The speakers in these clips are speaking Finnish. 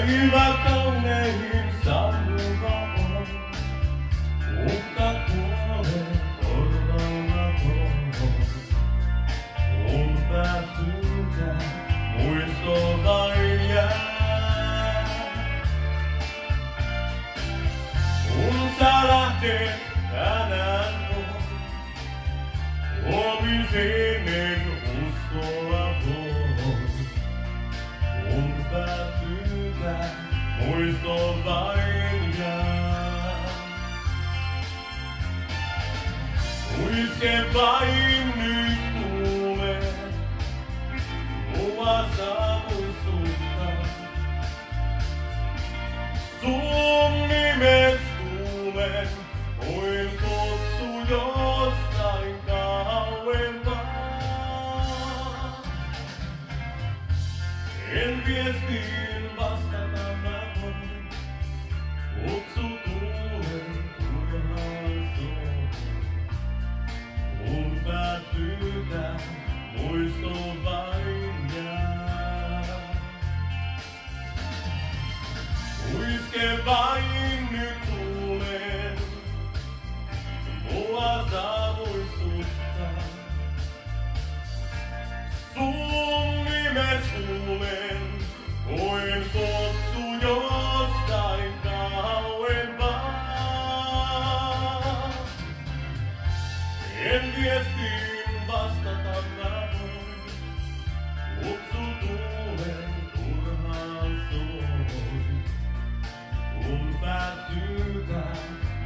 Päivä kaunein sammuva on, mutta kuolee korvalla tuohon. Mun päättyykää, muisto vain jää. Kun sä lähdet tänään pois, huomisen en uskoa voi. Mun päättyykää, muisto vain jää. Muiske vain nyt kuule, mua saa muistuttaa. Sun nimes kuulen, voin kutsu jostain kauempaa. En viestiin vastata mä voin, kutsu tuulen turhaan soon. Mun päättyykää, muisto vain jää. Muiske vain nyt tuulen, mua saa muistuttaa. Sun nimes kuulen, voin kutsu jostain kauempaa. En viestiin vastata mä voin, kutsu tuulen turhaan soon. Kun päättyykää,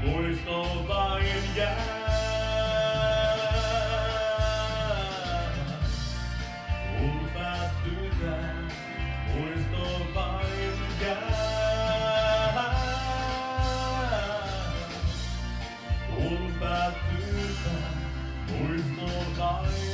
muisto vain jää. Kun päättyykää, muisto vain jää. Kun päättyykää, muisto vain